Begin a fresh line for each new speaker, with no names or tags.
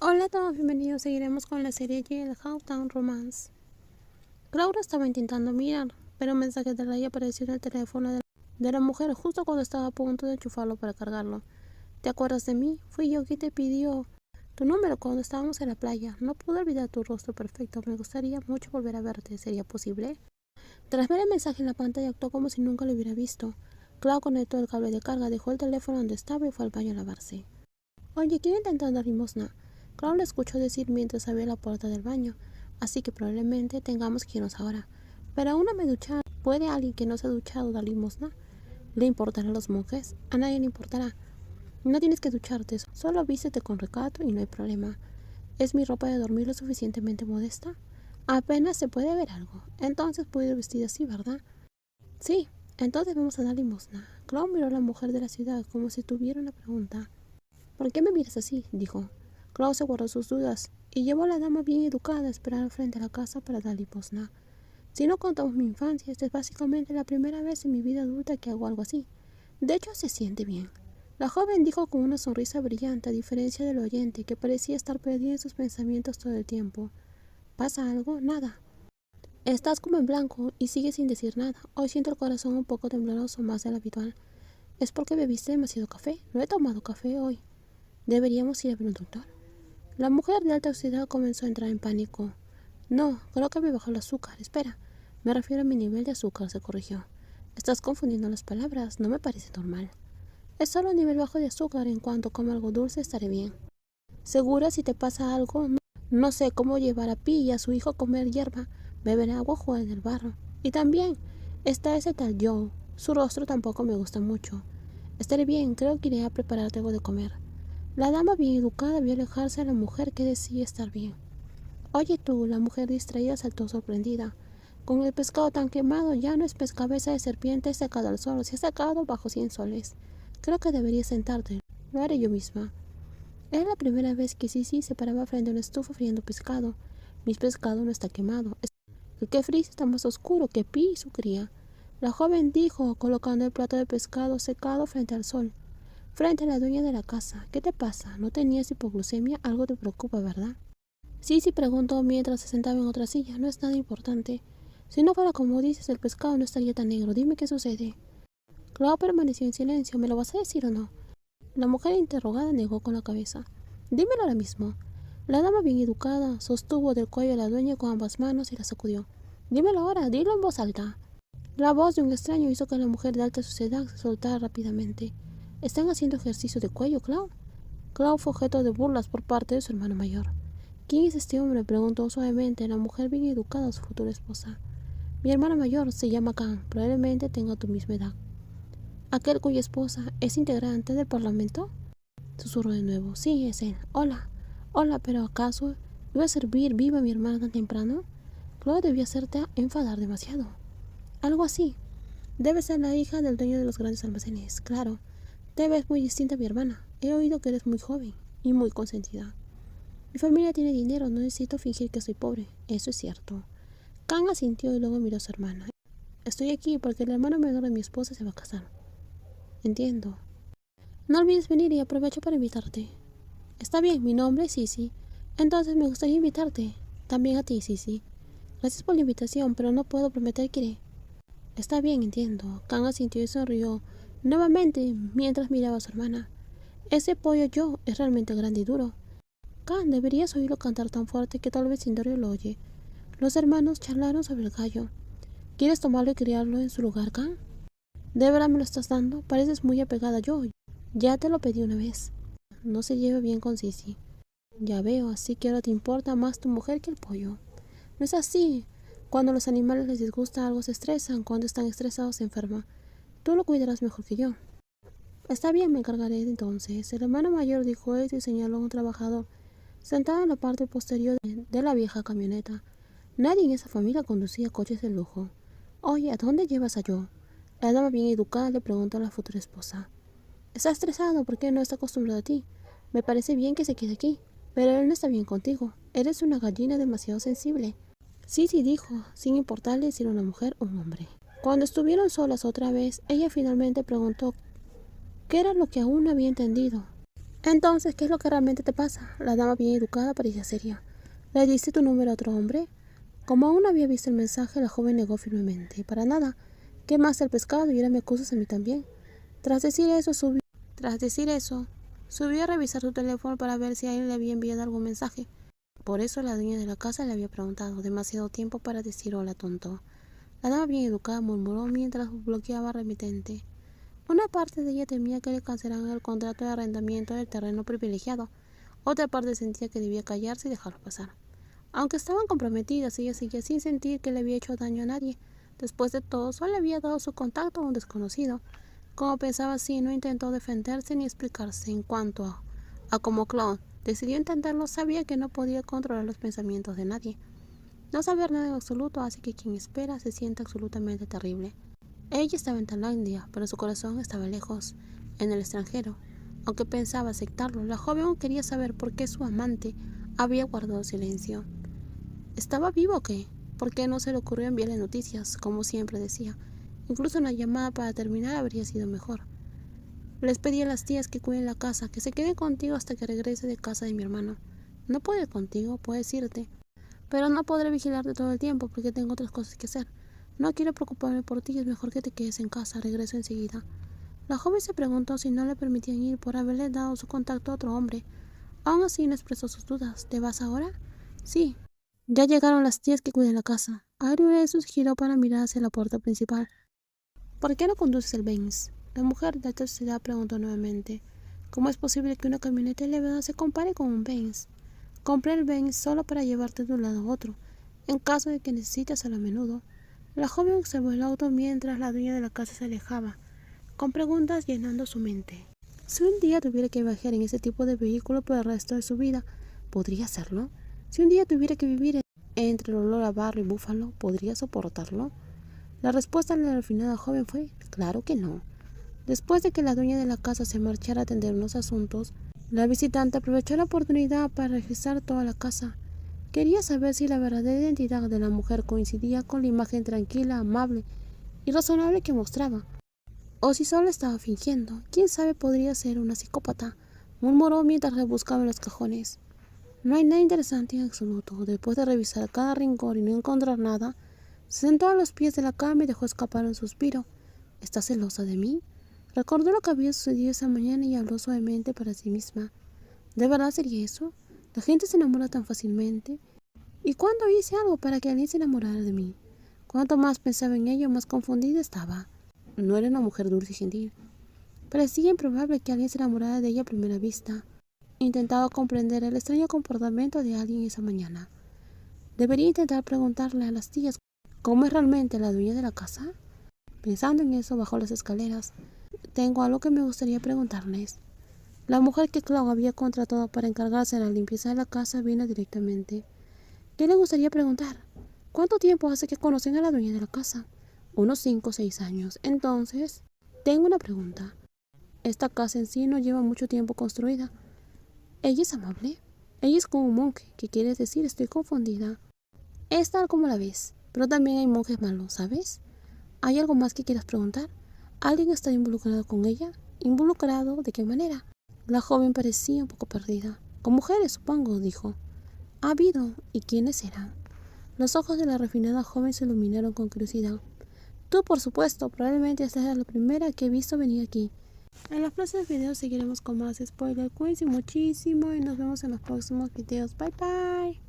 Hola a todos, bienvenidos. Seguiremos con la serie Jailhouse Romance. Laura estaba intentando mirar, pero un mensaje de Ray apareció en el teléfono de la mujer justo cuando estaba a punto de enchufarlo para cargarlo. ¿Te acuerdas de mí? Fui yo quien te pidió tu número cuando estábamos en la playa. No pude olvidar tu rostro perfecto. Me gustaría mucho volver a verte. ¿Sería posible? Tras ver el mensaje en la pantalla, actuó como si nunca lo hubiera visto. Clau conectó el cable de carga, dejó el teléfono donde estaba y fue al baño a lavarse. Oye, ¿quién intentando limosna? Clau le escuchó decir mientras abría la puerta del baño, así que probablemente tengamos que irnos ahora. Pero aún no me he duchado. ¿Puede alguien que no se ha duchado dar limosna? ¿Le importará a los monjes? A nadie le importará. No tienes que ducharte, solo vístete con recato y no hay problema. ¿Es mi ropa de dormir lo suficientemente modesta? Apenas se puede ver algo. Entonces puedo ir vestida así, ¿verdad? Sí, entonces vamos a dar limosna. Clau miró a la mujer de la ciudad como si tuviera una pregunta. ¿Por qué me miras así? Dijo. Clau se guardó sus dudas y llevó a la dama bien educada a esperar frente a la casa para dar limosna. Si no contamos mi infancia, esta es básicamente la primera vez en mi vida adulta que hago algo así. De hecho, se siente bien. La joven dijo con una sonrisa brillante, a diferencia del oyente, que parecía estar perdida en sus pensamientos todo el tiempo. ¿Pasa algo? Nada. Estás como en blanco y sigues sin decir nada. Hoy siento el corazón un poco tembloroso, más de lo habitual. ¿Es porque bebiste demasiado café? No he tomado café hoy. ¿Deberíamos ir a ver un doctor? La mujer de alta sociedad comenzó a entrar en pánico. No, creo que me bajó el azúcar. Espera, me refiero a mi nivel de azúcar, se corrigió. Estás confundiendo las palabras, no me parece normal. Es solo un nivel bajo de azúcar, en cuanto coma algo dulce estaré bien. ¿Segura si te pasa algo? No sé cómo llevar a Pi y a su hijo a comer hierba, beber agua o jugar en el barro. Y también está ese tal Joe. Su rostro tampoco me gusta mucho. Estaré bien, creo que iré a prepararte algo de comer. La dama bien educada vio alejarse a la mujer que decía estar bien. Oye tú, la mujer distraída saltó sorprendida. Con el pescado tan quemado ya no es pescabeza de serpiente secado al sol, se ha sacado bajo 100 soles. Creo que deberías sentarte. Lo haré yo misma. Era la primera vez que Sisi se paraba frente a una estufa friendo pescado. Mi pescado no está quemado. El que fríe está más oscuro que Pi y su cría. La joven dijo, colocando el plato de pescado secado frente al sol. Frente a la dueña de la casa. ¿Qué te pasa? ¿No tenías hipoglucemia? Algo te preocupa, ¿verdad? Sí, preguntó mientras se sentaba en otra silla. No es nada importante. Si no fuera como dices, el pescado no estaría tan negro. Dime qué sucede. Clau permaneció en silencio. ¿Me lo vas a decir o no? La mujer interrogada negó con la cabeza. Dímelo ahora mismo. La dama bien educada sostuvo del cuello a la dueña con ambas manos y la sacudió. Dímelo ahora, dilo en voz alta. La voz de un extraño hizo que la mujer de alta sociedad se soltara rápidamente. ¿Están haciendo ejercicio de cuello, Clau? Clau fue objeto de burlas por parte de su hermano mayor. ¿Quién es este hombre? Preguntó suavemente la mujer bien educada a su futura esposa. Mi hermana mayor se llama Khan. Probablemente tenga tu misma edad. ¿Aquel cuya esposa es integrante del parlamento? Susurró de nuevo. Sí, es él. Hola. Hola, pero ¿acaso iba a servir viva a mi hermana tan temprano? Clau debió hacerte enfadar demasiado. Algo así. Debe ser la hija del dueño de los grandes almacenes. Claro. Te ves muy distinta a mi hermana. He oído que eres muy joven y muy consentida. Mi familia tiene dinero, no necesito fingir que soy pobre. Eso es cierto. Kang asintió y luego miró a su hermana. Estoy aquí porque el hermano menor de mi esposa se va a casar. Entiendo. No olvides venir y aprovecho para invitarte. Está bien, mi nombre es Sisi. Entonces me gustaría invitarte. También a ti, Sisi. Gracias por la invitación, pero no puedo prometer que iré. Está bien, entiendo. Kang asintió y sonrió nuevamente mientras miraba a su hermana. Ese pollo yo es realmente grande y duro. Kang, deberías oírlo cantar tan fuerte que tal vez Sindorio lo oye. Los hermanos charlaron sobre el gallo. ¿Quieres tomarlo y criarlo en su lugar, Kang? ¿De verdad me lo estás dando? Pareces muy apegada a yo. Ya te lo pedí una vez. No se lleva bien con Sisi. Ya veo, así que ahora te importa más tu mujer que el pollo. No es así. Cuando a los animales les disgusta algo se estresan, cuando están estresados se enferman. Tú lo cuidarás mejor que yo. Está bien, me encargaré entonces. El hermano mayor dijo eso y señaló a un trabajador sentado en la parte posterior de la vieja camioneta. Nadie en esa familia conducía coches de lujo. Oye, ¿a dónde llevas a Joe? La dama bien educada le preguntó a la futura esposa. Está estresado porque no está acostumbrado a ti. Me parece bien que se quede aquí, pero él no está bien contigo. Eres una gallina demasiado sensible. Sí, dijo, sin importarle si era una mujer o un hombre. Cuando estuvieron solas otra vez, ella finalmente preguntó qué era lo que aún no había entendido. Entonces, ¿qué es lo que realmente te pasa? La dama bien educada parecía seria. ¿Le diste tu número a otro hombre? Como aún no había visto el mensaje, la joven negó firmemente. Para nada. Quemaste el pescado y ahora me acusas a mí también. Tras decir eso, subió a revisar su teléfono para ver si a él le había enviado algún mensaje. Por eso la dueña de la casa le había preguntado. Demasiado tiempo para decir hola, tonto. La dama bien educada murmuró mientras bloqueaba al remitente. Una parte de ella temía que le cancelaran el contrato de arrendamiento del terreno privilegiado. Otra parte sentía que debía callarse y dejarlo pasar. Aunque estaban comprometidas, ella seguía sin sentir que le había hecho daño a nadie. Después de todo, solo le había dado su contacto a un desconocido. Como pensaba así, no intentó defenderse ni explicarse. En cuanto a como Claude decidió intentarlo, sabía que no podía controlar los pensamientos de nadie. No saber nada en absoluto hace que quien espera se sienta absolutamente terrible. Ella estaba en Tailandia, pero su corazón estaba lejos, en el extranjero. Aunque pensaba aceptarlo, la joven aún quería saber por qué su amante había guardado silencio. ¿Estaba vivo o qué? ¿Por qué no se le ocurrió enviarle noticias, como siempre decía? Incluso una llamada para terminar habría sido mejor. Les pedí a las tías que cuiden la casa, que se queden contigo hasta que regrese de casa de mi hermano. No puedo ir contigo, puedes irte, pero no podré vigilarte todo el tiempo porque tengo otras cosas que hacer. No quiero preocuparme por ti, es mejor que te quedes en casa, regreso enseguida. La joven se preguntó si no le permitían ir por haberle dado su contacto a otro hombre. Aún así no expresó sus dudas. ¿Te vas ahora? Sí. Ya llegaron las tías que cuidan la casa. Ariel giró para mirar hacia la puerta principal. ¿Por qué no conduces el Benz? La mujer de la tercera edad preguntó nuevamente. ¿Cómo es posible que una camioneta elevada se compare con un Benz? Compré el Benz solo para llevarte de un lado a otro, en caso de que necesites hacerlo a menudo. La joven observó el auto mientras la dueña de la casa se alejaba, con preguntas llenando su mente. Si un día tuviera que viajar en ese tipo de vehículo por el resto de su vida, ¿podría hacerlo? Si un día tuviera que vivir entre el olor a barro y búfalo, ¿podría soportarlo? La respuesta de la refinada joven fue, claro que no. Después de que la dueña de la casa se marchara a atender unos asuntos, la visitante aprovechó la oportunidad para revisar toda la casa. Quería saber si la verdadera identidad de la mujer coincidía con la imagen tranquila, amable y razonable que mostraba, o si solo estaba fingiendo. ¿Quién sabe? Podría ser una psicópata, murmuró mientras rebuscaba en los cajones. No hay nada interesante en absoluto. Después de revisar cada rincón y no encontrar nada, se sentó a los pies de la cama y dejó escapar un suspiro. ¿Estás celosa de mí? Recordó lo que había sucedido esa mañana y habló suavemente para sí misma. ¿De verdad sería eso? ¿La gente se enamora tan fácilmente? ¿Y cuándo hice algo para que alguien se enamorara de mí? Cuanto más pensaba en ello, más confundida estaba. No era una mujer dulce y gentil. Parecía improbable que alguien se enamorara de ella a primera vista. Intentaba comprender el extraño comportamiento de alguien esa mañana. Debería intentar preguntarle a las tías cómo es realmente la dueña de la casa. Pensando en eso, bajó las escaleras. Tengo algo que me gustaría preguntarles. La mujer que Claude había contratado para encargarse de la limpieza de la casa vino directamente. ¿Qué le gustaría preguntar? ¿Cuánto tiempo hace que conocen a la dueña de la casa? Unos 5 o 6 años. Entonces, tengo una pregunta. Esta casa en sí no lleva mucho tiempo construida. ¿Ella es amable? Ella es como un monje. ¿Qué quieres decir? Estoy confundida. Es tal como la ves, pero también hay monjes malos, ¿sabes? ¿Hay algo más que quieras preguntar? ¿Alguien está involucrado con ella? ¿Involucrado? ¿De qué manera? La joven parecía un poco perdida. Con mujeres, supongo, dijo. Ha habido. ¿Y quiénes eran? Los ojos de la refinada joven se iluminaron con curiosidad. Tú, por supuesto, probablemente esta es la primera que he visto venir aquí. En los próximos videos seguiremos con más spoilers. Cuídense muchísimo y nos vemos en los próximos videos. Bye bye.